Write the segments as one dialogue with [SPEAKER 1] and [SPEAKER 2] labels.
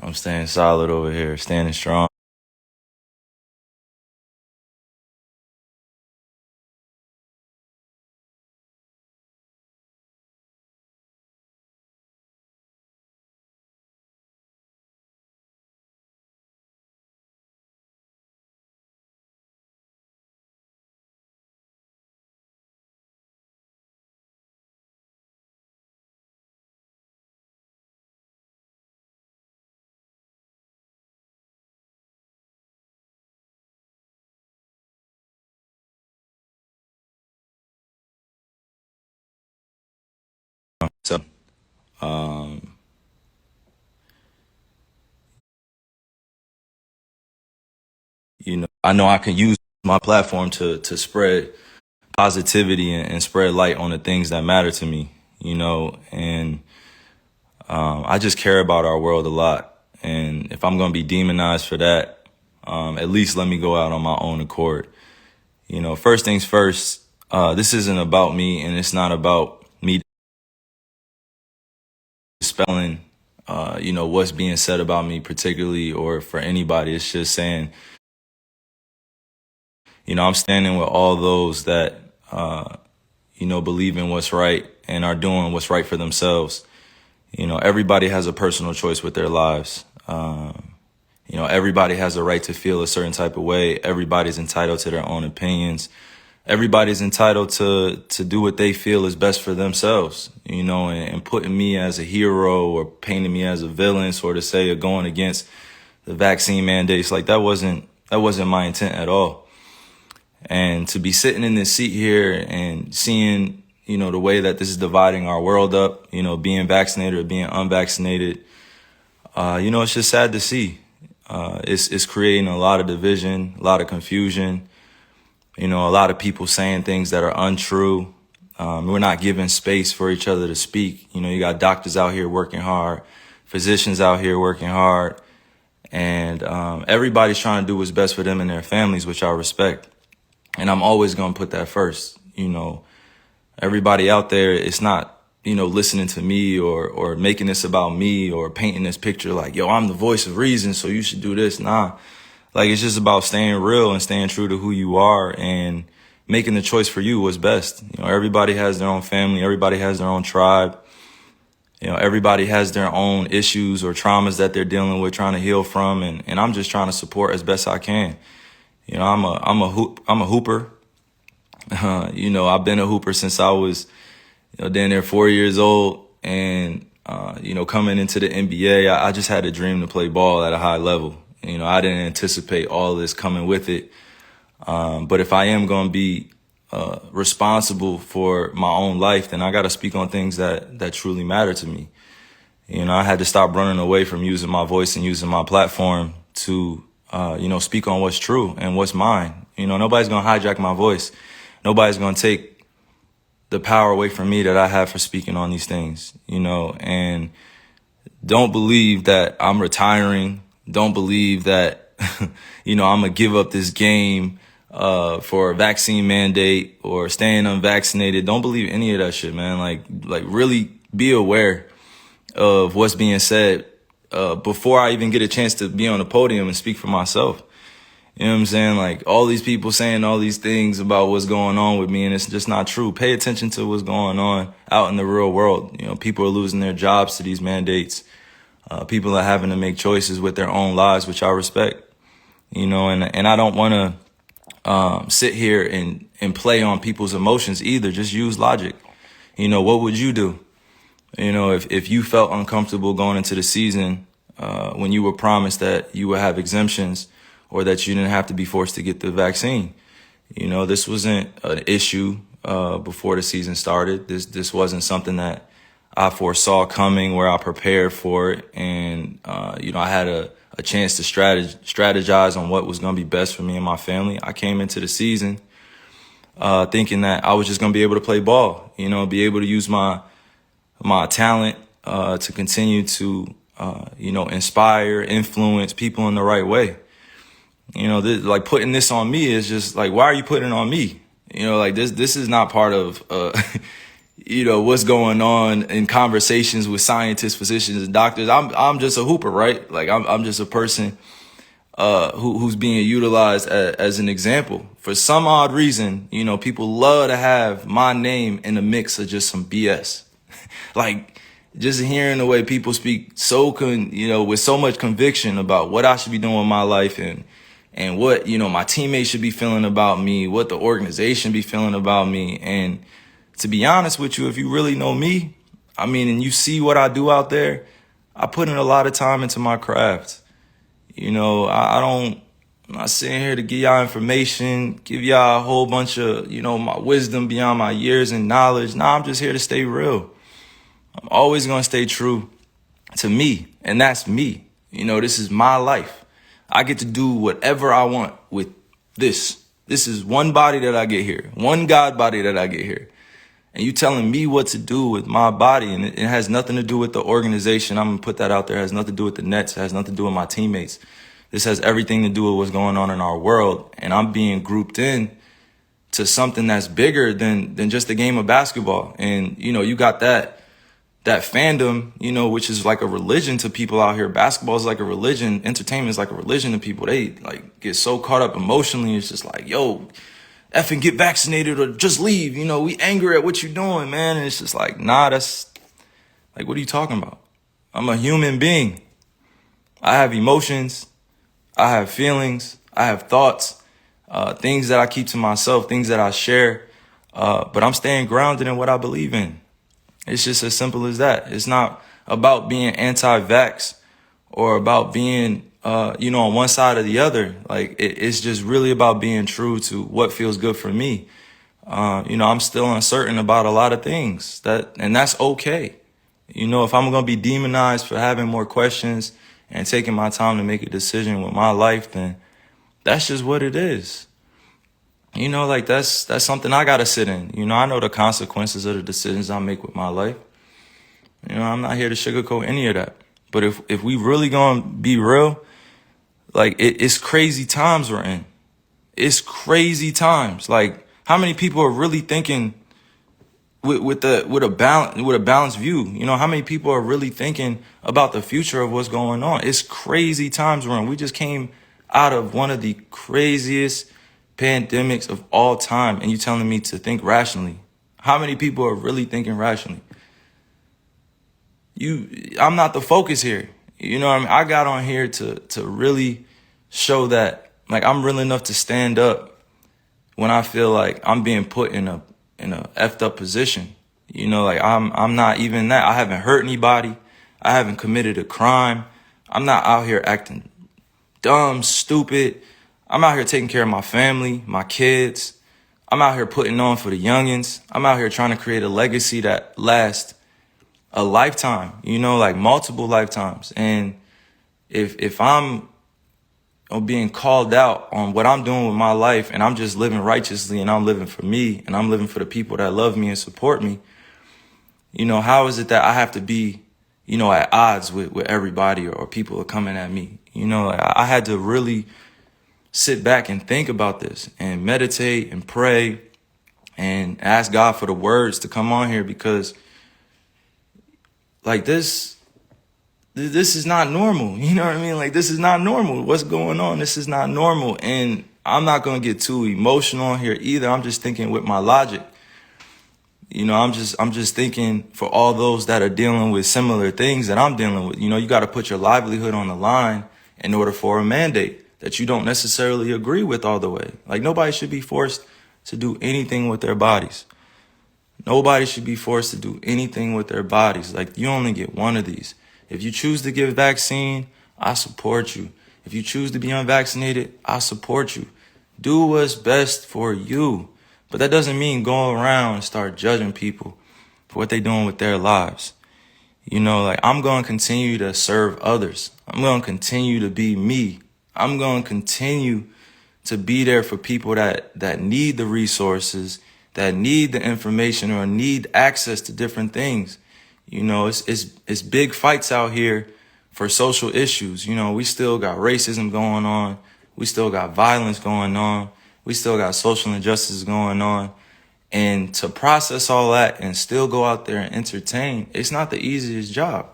[SPEAKER 1] I'm staying solid over here, standing strong. So, um, I know I can use my platform to spread positivity and spread light on the things that matter to me, and I just care about our world a lot. And if I'm going to be demonized for that, at least let me go out on my own accord. First things first, this isn't about me and it's not about me spelling, what's being said about me particularly or for anybody. It's just saying, I'm standing with all those that, believe in what's right and are doing what's right for themselves. Everybody has a personal choice with their lives. Everybody has a right to feel a certain type of way. Everybody's entitled to their own opinions. Everybody's entitled to do what they feel is best for themselves, and putting me as a hero or painting me as a villain, sort of say, or going against the vaccine mandates, like that wasn't my intent at all. And to be sitting in this seat here and seeing, the way that this is dividing our world up, being vaccinated or being unvaccinated, it's just sad to see. It's creating a lot of division, a lot of confusion. A lot of people saying things that are untrue. We're not giving space for each other to speak. You got doctors out here working hard, physicians out here working hard, and everybody's trying to do what's best for them and their families, which I respect. And I'm always going to put that first. Everybody out there, it's not, listening to me or making this about me or painting this picture like, yo, I'm the voice of reason, so you should do this. Nah. Like, it's just about staying real and staying true to who you are and making the choice for you what's best. Everybody has their own family. Everybody has their own tribe. Everybody has their own issues or traumas that they're dealing with, trying to heal from. And I'm just trying to support as best I can. I'm a hooper. I've been a hooper since I was, down there 4 years old. And, coming into the NBA, I just had a dream to play ball at a high level. I didn't anticipate all this coming with it. But if I am going to be responsible for my own life, then I got to speak on things that truly matter to me. I had to stop running away from using my voice and using my platform to, speak on what's true and what's mine. Nobody's going to hijack my voice. Nobody's going to take the power away from me that I have for speaking on these things, and don't believe that I'm retiring. Don't believe that, I'm going to give up this game for a vaccine mandate or staying unvaccinated. Don't believe any of that shit, man. Like really be aware of what's being said before I even get a chance to be on the podium and speak for myself. You know what I'm saying? Like, all these people saying all these things about what's going on with me, and it's just not true. Pay attention to what's going on out in the real world. People are losing their jobs to these mandates. People are having to make choices with their own lives, which I respect. And I don't want to sit here and play on people's emotions either. Just use logic. What would you do? If you felt uncomfortable going into the season when you were promised that you would have exemptions or that you didn't have to be forced to get the vaccine. This wasn't an issue before the season started. This wasn't something that I foresaw coming, where I prepared for it. And, I had a chance to strategize on what was going to be best for me and my family. I came into the season thinking that I was just going to be able to play ball, be able to use my talent to continue to, inspire, influence people in the right way. Like, putting this on me is just like, why are you putting it on me? This is not part of, what's going on in conversations with scientists, physicians, and doctors. I'm just a hooper, right? Like I'm just a person who's being utilized as an example. For some odd reason, people love to have my name in the mix of just some BS. Like just hearing the way people speak with so much conviction about what I should be doing with my life and what, my teammates should be feeling about me, what the organization be feeling about me. And to be honest with you, if you really know me, and you see what I do out there, I put in a lot of time into my craft. I'm not sitting here to give y'all information, give y'all a whole bunch of, my wisdom beyond my years and knowledge. Nah, I'm just here to stay real. I'm always going to stay true to me, and that's me. This is my life. I get to do whatever I want with this. This is one body that I get here, one God body that I get here. And you telling me what to do with my body, and it has nothing to do with the organization. I'm going to put that out there. It has nothing to do with the Nets. It has nothing to do with my teammates. This has everything to do with what's going on in our world. And I'm being grouped in to something that's bigger than just a game of basketball. And, you got that fandom, which is like a religion to people out here. Basketball is like a religion. Entertainment is like a religion to people. They like get so caught up emotionally. It's just like, yo, effing get vaccinated or just leave. We angry at what you're doing, man. And it's just like, nah, that's like, what are you talking about? I'm a human being. I have emotions. I have feelings. I have thoughts, things that I keep to myself, things that I share. But I'm staying grounded in what I believe in. It's just as simple as that. It's not about being anti-vax or about being, on one side or the other. Like it's just really about being true to what feels good for me. I'm still uncertain about a lot of things and that's okay. If I'm going to be demonized for having more questions and taking my time to make a decision with my life, then that's just what it is. That's something I got to sit in. I know the consequences of the decisions I make with my life. I'm not here to sugarcoat any of that. But if we really going to be real, like it's crazy times we're in. It's crazy times. Like how many people are really thinking with a balanced view? How many people are really thinking about the future of what's going on? It's crazy times we're in. We just came out of one of the craziest pandemics of all time, and you telling me to think rationally. How many people are really thinking rationally? I'm not the focus here. I got on here to really show that like I'm real enough to stand up when I feel like I'm being put in a effed up position. I'm not even that. I haven't hurt anybody. I haven't committed a crime. I'm not out here acting dumb, stupid. I'm out here taking care of my family, my kids. I'm out here putting on for the youngins. I'm out here trying to create a legacy that lasts a lifetime, like multiple lifetimes. And if I'm being called out on what I'm doing with my life and I'm just living righteously and I'm living for me and I'm living for the people that love me and support me, how is it that I have to be, at odds with everybody or people are coming at me? I had to really sit back and think about this and meditate and pray and ask God for the words to come on here, because like this is not normal. You know what I mean? Like this is not normal. What's going on? This is not normal. And I'm not going to get too emotional on here either. I'm just thinking with my logic. I'm just thinking for all those that are dealing with similar things that I'm dealing with. You got to put your livelihood on the line in order for a mandate that you don't necessarily agree with all the way. Like nobody should be forced to do anything with their bodies. Nobody should be forced to do anything with their bodies. Like you only get one of these. If you choose to get a vaccine, I support you. If you choose to be unvaccinated, I support you. Do what's best for you. But that doesn't mean go around and start judging people for what they're doing with their lives. I'm going to continue to serve others. I'm going to continue to be me. I'm going to continue to be there for people that need the resources, that need the information or need access to different things. It's big fights out here for social issues. We still got racism going on. We still got violence going on. We still got social injustices going on. And to process all that and still go out there and entertain, it's not the easiest job.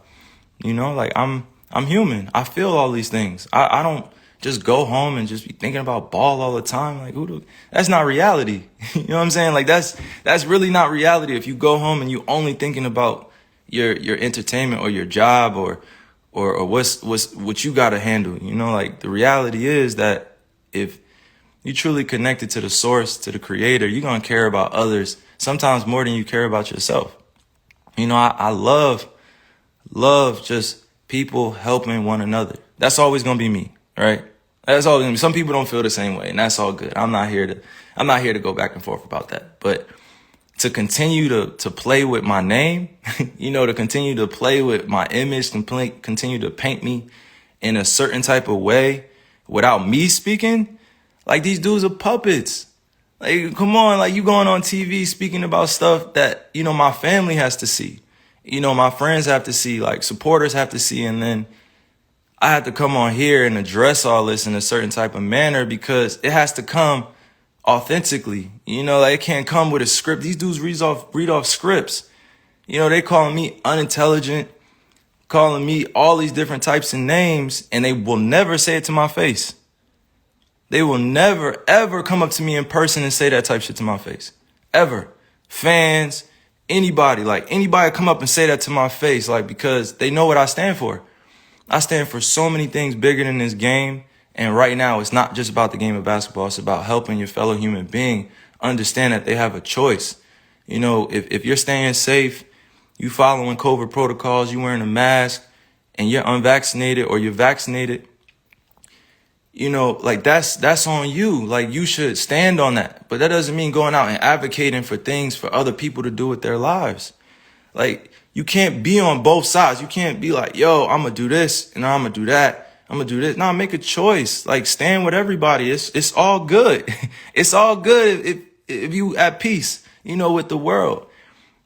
[SPEAKER 1] You know, like I'm human. I feel all these things. I don't just go home and just be thinking about ball all the time. Like that's not reality. You know what I'm saying? Like that's really not reality. If you go home and you only thinking about your entertainment or your job or what you got to handle, you know, like the reality is that if you truly connected to the source, to the creator, you're going to care about others sometimes more than you care about yourself. You know, I love just people helping one another. That's always going to be me, right? That's all. Some people don't feel the same way, and that's all good. I'm not here to go back and forth about that. But to continue to play with my name, you know, to continue to play with my image, continue to paint me in a certain type of way without me speaking, like these dudes are puppets. Like, come on, like you going on TV speaking about stuff that, you know, my family has to see. You know, my friends have to see, like supporters have to see, and then I have to come on here and address all this in a certain type of manner because it has to come authentically. You know, like it can't come with a script. These dudes read off scripts. You know, they calling me unintelligent, calling me all these different types of names, and they will never say it to my face. They will never, ever come up to me in person and say that type of shit to my face. Ever. Fans, anybody come up and say that to my face, like, because they know what I stand for. I stand for so many things bigger than this game. And right now, it's not just about the game of basketball. It's about helping your fellow human being understand that they have a choice. You know, if you're staying safe, you following COVID protocols, you wearing a mask, and you're unvaccinated or you're vaccinated, you know, like that's on you. Like you should stand on that. But that doesn't mean going out and advocating for things for other people to do with their lives. Like you can't be on both sides. You can't be like, yo, I'm going to do this and I'm going to do that. I'm going to do this. No, make a choice. Like stand with everybody. It's all good. It's all good if you at peace, you know, with the world.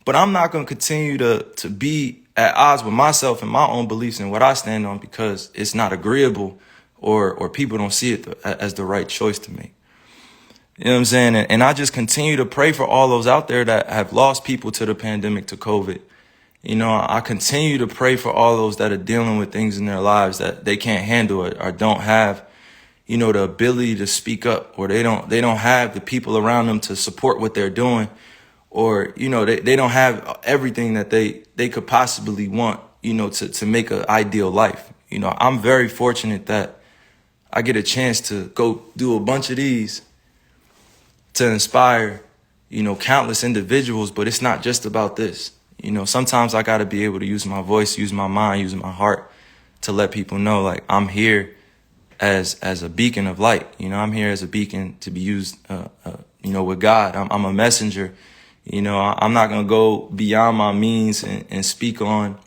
[SPEAKER 1] But I'm not going to continue to be at odds with myself and my own beliefs and what I stand on because it's not agreeable or people don't see it as the right choice to make. You know what I'm saying? And I just continue to pray for all those out there that have lost people to the pandemic, to COVID. You know, I continue to pray for all those that are dealing with things in their lives that they can't handle or don't have, you know, the ability to speak up, or they don't have the people around them to support what they're doing, or, you know, they don't have everything that they could possibly want, you know, to make an ideal life. You know, I'm very fortunate that I get a chance to go do a bunch of these to inspire, you know, countless individuals, but it's not just about this. You know, sometimes I got to be able to use my voice, use my mind, use my heart to let people know, like, I'm here as a beacon of light. You know, I'm here as a beacon to be used, you know, with God. I'm a messenger. You know, I'm not going to go beyond my means and speak on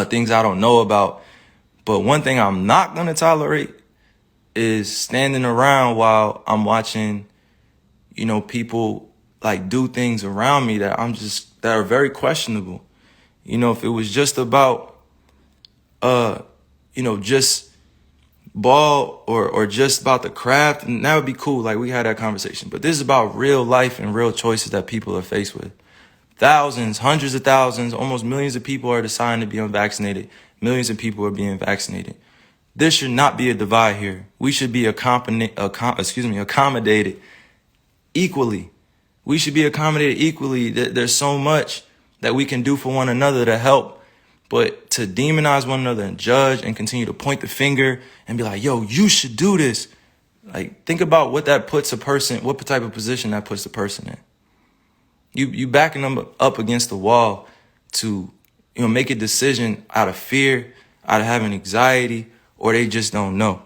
[SPEAKER 1] things I don't know about. But one thing I'm not going to tolerate is standing around while I'm watching, you know, people like do things around me that that are very questionable. You know, if it was just about, you know, just ball or just about the craft, and that would be cool. Like we had that conversation, but this is about real life and real choices that people are faced with. Thousands, hundreds of thousands, almost millions of people are deciding to be unvaccinated. Millions of people are being vaccinated. There should not be a divide here. We should be accommodated equally. We should be accommodated equally. There's so much that we can do for one another to help, but to demonize one another and judge and continue to point the finger and be like, yo, you should do this. Like, think about what that puts a person, what type of position that puts the person in. You backing them up against the wall to, you know, make a decision out of fear, out of having anxiety, or they just don't know.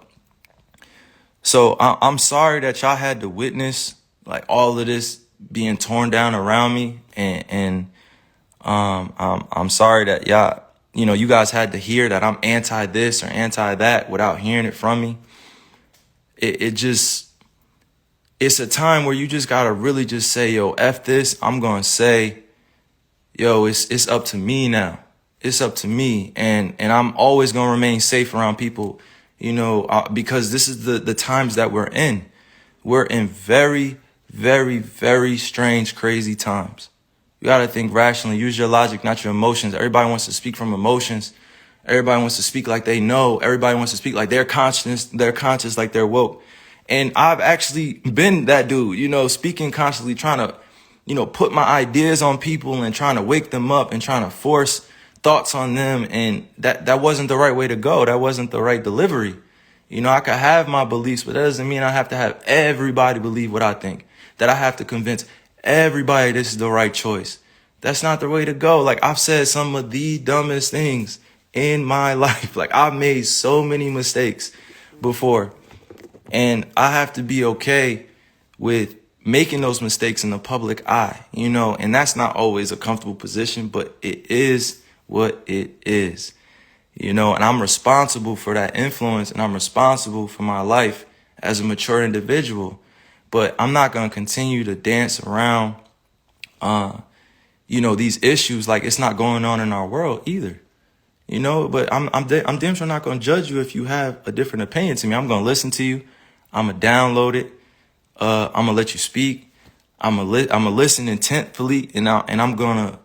[SPEAKER 1] So I'm sorry that y'all had to witness like all of this being torn down around me, and I'm sorry that y'all, you know, you guys had to hear that I'm anti this or anti that without hearing it from me. It's a time where you just gotta really just say, yo, F this. I'm gonna say, yo, it's up to me now. It's up to me, and I'm always gonna remain safe around people, you know, because this is the times that we're in. We're in very, very, very strange, crazy times. You got to think rationally. Use your logic, not your emotions. Everybody wants to speak from emotions. Everybody wants to speak like they know. Everybody wants to speak like they're conscious, like they're woke. And I've actually been that dude, speaking consciously, trying to, put my ideas on people and trying to wake them up and trying to force thoughts on them. And that wasn't the right way to go. That wasn't the right delivery. I could have my beliefs, but that doesn't mean I have to have everybody believe what I think, that I have to convince everybody this is the right choice. That's not the way to go. Like, I've said some of the dumbest things in my life. Like, I've made so many mistakes before, and I have to be okay with making those mistakes in the public eye, and that's not always a comfortable position, but it is what it is, and I'm responsible for that influence, and I'm responsible for my life as a mature individual. But I'm not going to continue to dance around, these issues like it's not going on in our world either. But I'm damn sure not going to judge you if you have a different opinion to me. I'm going to listen to you. I'm going to download it. I'm going to let you speak. I'm going to listen intentfully, and I'm going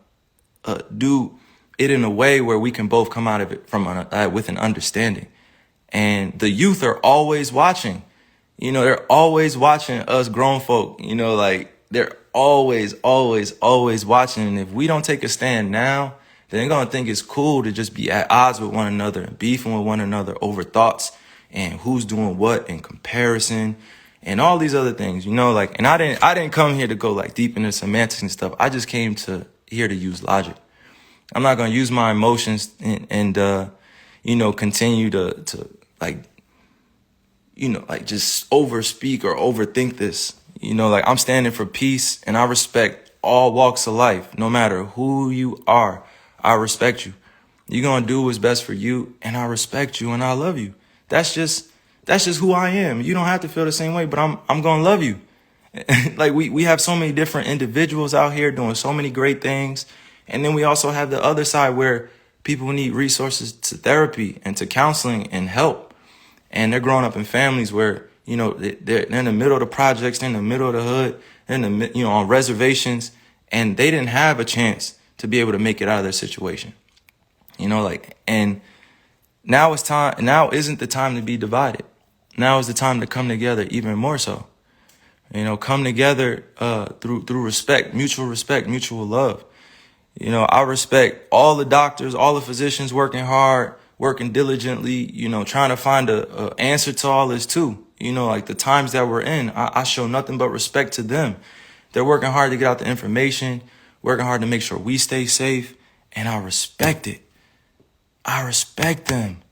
[SPEAKER 1] to do it in a way where we can both come out of it with an understanding. And the youth are always watching. They're always watching us grown folk. Like, they're always, always, always watching. And if we don't take a stand now, then they're going to think it's cool to just be at odds with one another and beefing with one another over thoughts and who's doing what in comparison and all these other things, and I didn't come here to go like deep into semantics and stuff. I just came here to use logic. I'm not going to use my emotions and continue to just overspeak or overthink this. I'm standing for peace, and I respect all walks of life. No matter who you are, I respect you. You're going to do what's best for you, and I respect you, and I love you. That's just who I am. You don't have to feel the same way, but I'm going to love you. Like, we have so many different individuals out here doing so many great things. And then we also have the other side where people need resources to therapy and to counseling and help. And they're growing up in families where, they're in the middle of the projects, they're in the middle of the hood, they're in the, on reservations, and they didn't have a chance to be able to make it out of their situation. And now isn't the time to be divided. Now is the time to come together even more so. Come together through respect, mutual love. I respect all the doctors, all the physicians working hard, working diligently, trying to find a answer to all this too. Like the times that we're in, I show nothing but respect to them. They're working hard to get out the information, working hard to make sure we stay safe, and I respect it. I respect them,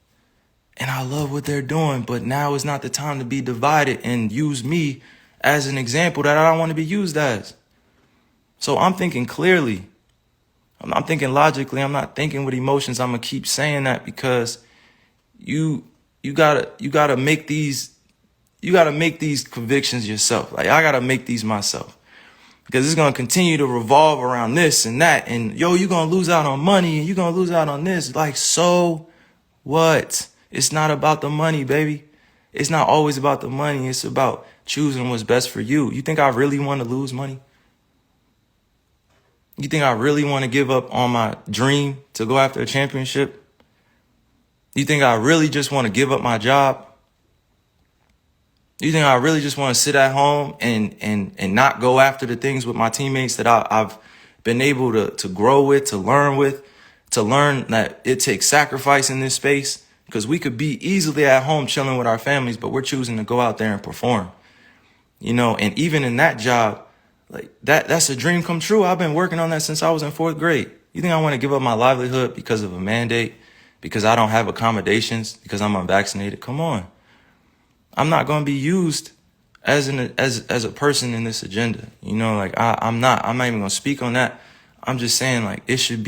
[SPEAKER 1] and I love what they're doing, but now is not the time to be divided and use me as an example that I don't want to be used as. So I'm thinking clearly. I'm thinking logically. I'm not thinking with emotions. I'm gonna keep saying that because you gotta make these convictions yourself. Like, I gotta make these myself, because it's gonna continue to revolve around this and that, and you're gonna lose out on money and you're gonna lose out on this. Like, so what? It's not about the money, baby. It's not always about the money. It's about choosing what's best for you. You think I really want to lose money? You think I really want to give up on my dream to go after a championship? You think I really just want to give up my job? You think I really just want to sit at home and not go after the things with my teammates that I've been able to grow with, to learn that it takes sacrifice in this space? Because we could be easily at home chilling with our families, but we're choosing to go out there and perform. And even in that job, like that's a dream come true. I've been working on that since I was in 4th grade. You think I want to give up my livelihood because of a mandate, because I don't have accommodations, because I'm unvaccinated? Come on. I'm not going to be used as a person in this agenda. I'm not even going to speak on that. I'm just saying, like, it should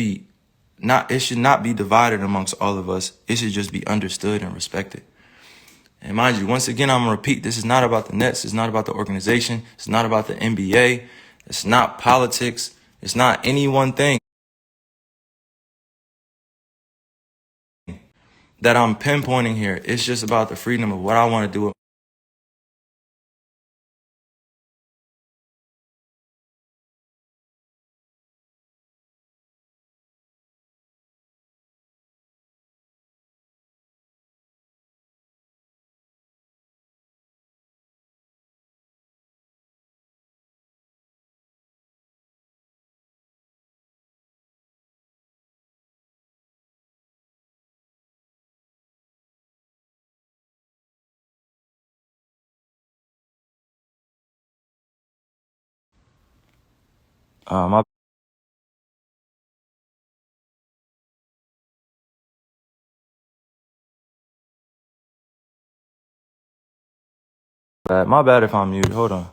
[SPEAKER 1] not be divided amongst all of us. It should just be understood and respected. And mind you, once again, I'm going to repeat, this is not about the Nets. It's not about the organization. It's not about the NBA. It's not politics. It's not any one thing that I'm pinpointing here. It's just about the freedom of what I want to do My bad. My bad if I'm mute. Hold on.